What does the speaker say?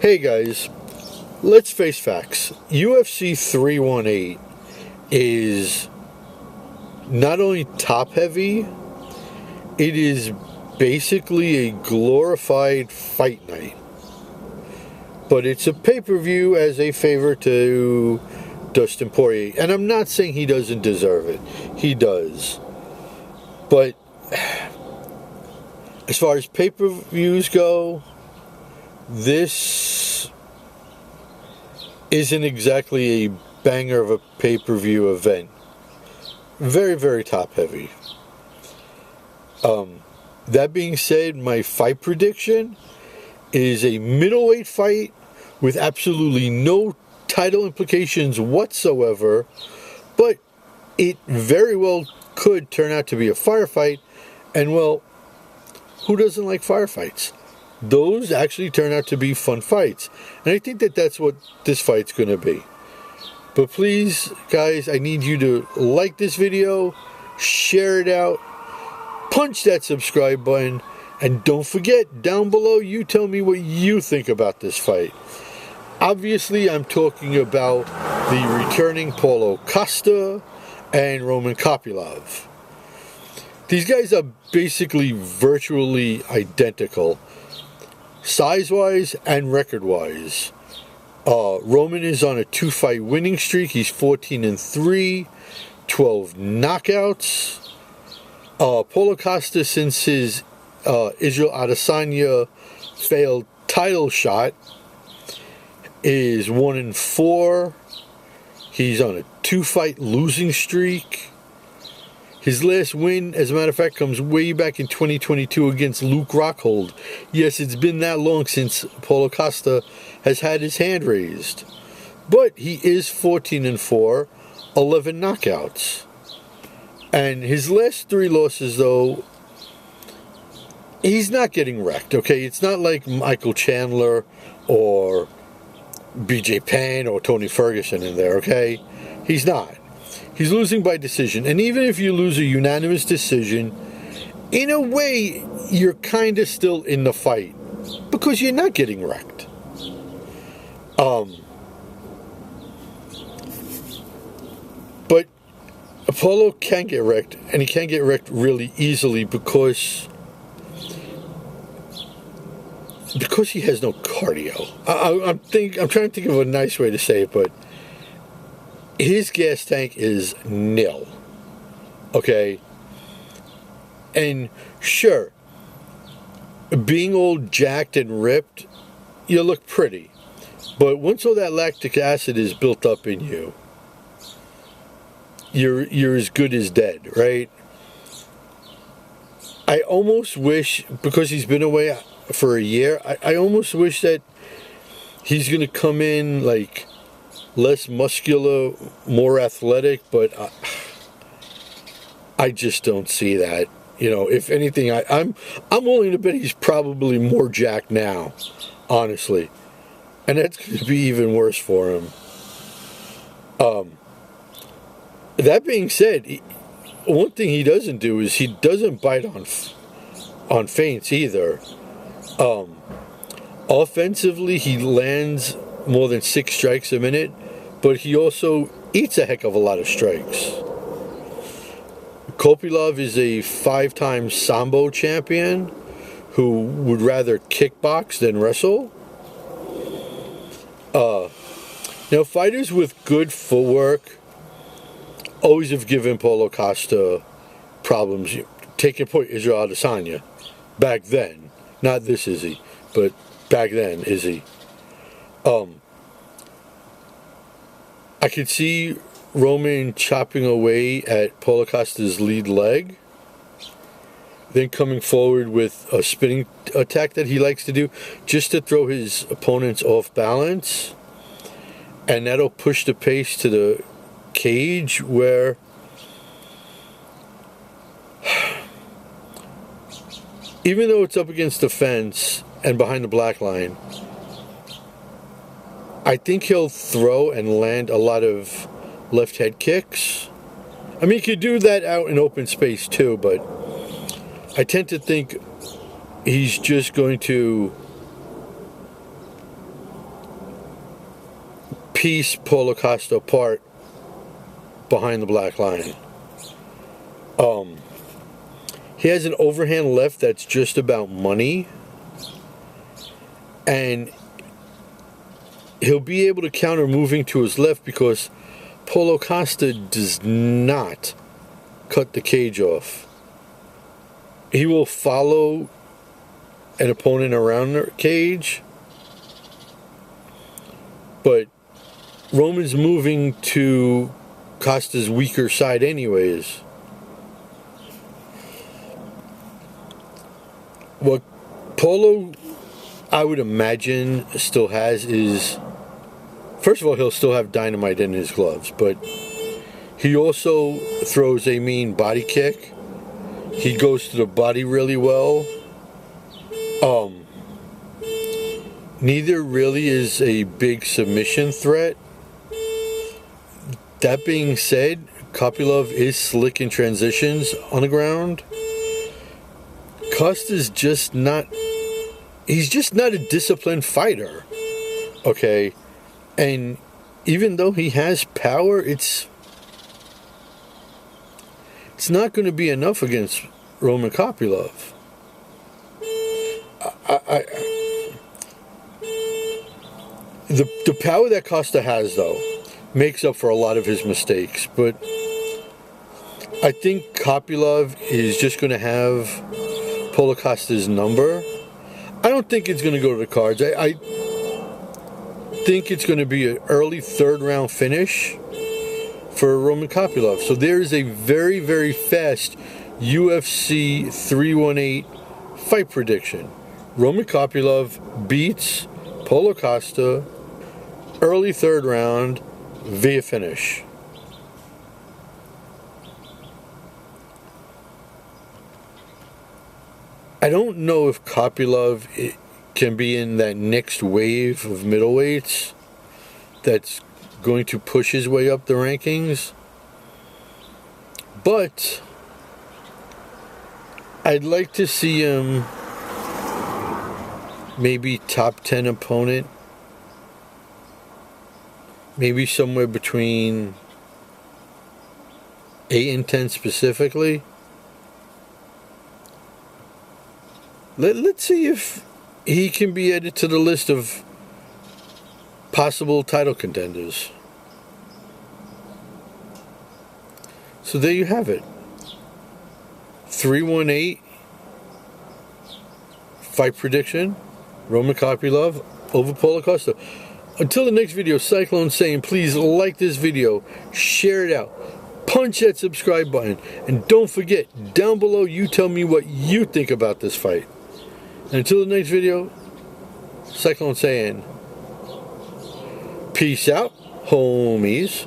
Hey guys, let's face facts. UFC 318 is not only top heavy, it is basically a glorified fight night. But it's a pay-per-view as a favor to Dustin Poirier. And I'm not saying he doesn't deserve it. He does. But as far as pay-per-views go, this isn't exactly a banger of a pay-per-view event. Very, very top-heavy. That being said, my fight prediction is a middleweight fight with absolutely no title implications whatsoever, but it very well could turn out to be a firefight, and well, who doesn't like firefights? Those actually turn out to be fun fights, and I think that that's what this fight's going to be. But please, guys, I need you to like this video, share it out, punch that subscribe button, and don't forget, down below, you tell me what you think about this fight. Obviously, I'm talking about the returning Paulo Costa and Roman Kopylov. These guys are basically virtually identical, size-wise and record-wise. Roman is on a 2-fight winning streak. He's 14-3, 12 knockouts. Paulo Costa, since his Israel Adesanya failed title shot, is 1-4. He's on a 2-fight losing streak. His last win, as a matter of fact, comes way back in 2022 against Luke Rockhold. Yes, it's been that long since Paulo Costa has had his hand raised. But he is 14-4, 11 knockouts. And his last 3 losses, though, he's not getting wrecked, okay? It's not like Michael Chandler or BJ Penn or Tony Ferguson in there, okay? He's not. He's losing by decision. And even if you lose a unanimous decision, in a way, you're kind of still in the fight because you're not getting wrecked. But Apollo can get wrecked, and he can get wrecked really easily because he has no cardio. I'm trying to think of a nice way to say it, but his gas tank is nil. Okay? And sure, being all jacked and ripped, you look pretty. But once all that lactic acid is built up in you, you're as good as dead, right? I almost wish, because he's been away for a year, I almost wish that he's going to come in like less muscular, more athletic, but I just don't see that. You know, if anything, I'm willing to bet he's probably more jacked now, honestly, and that's going to be even worse for him. That being said, one thing he doesn't do is he doesn't bite on feints either. Offensively, he lands more than 6 strikes a minute, but he also eats a heck of a lot of strikes. Kopylov is a 5-time Sambo champion who would rather kickbox than wrestle. Now, fighters with good footwork always have given Paulo Costa problems. Taking point, Israel Adesanya. Back then. Not this Izzy, but back then Izzy. I could see Roman chopping away at Paulo Costa's lead leg, then coming forward with a spinning attack that he likes to do just to throw his opponents off balance, and that'll push the pace to the cage where even though it's up against the fence and behind the black line, I think he'll throw and land a lot of left head kicks. I mean, he could do that out in open space too, but I tend to think he's just going to piece Paulo Costa apart behind the black line. He has an overhand left that's just about money, and he'll be able to counter moving to his left because Paulo Costa does not cut the cage off. He will follow an opponent around the cage, but Roman's moving to Costa's weaker side anyways. What Paulo, I would imagine, still has is, first of all, he'll still have dynamite in his gloves, but he also throws a mean body kick. He goes to the body really well. Neither really is a big submission threat. That being said, Kopylov is slick in transitions on the ground. Costa's just not, he's just not a disciplined fighter, okay? And even though he has power, it's not going to be enough against Roman Kopylov. The power that Costa has, though, makes up for a lot of his mistakes, but I think Kopylov is just going to have Paulo Costa's number. I don't think it's going to go to the cards. I think it's going to be an early third round finish for Roman Kopylov. So there is a very, very fast UFC 318 fight prediction. Roman Kopylov beats Paulo Costa early third round via finish. I don't know if Kopylov can be in that next wave of middleweights that's going to push his way up the rankings, but I'd like to see him maybe top 10 opponent, maybe somewhere between 8 and 10 specifically. Let's see if he can be added to the list of possible title contenders. So there you have it. 318 fight prediction. Roman Kopylov over Paulo Costa. Until the next video, Cyclone saying, please like this video, share it out, punch that subscribe button, and don't forget, down below you tell me what you think about this fight. And until the next video, Cyclone saying, peace out, homies.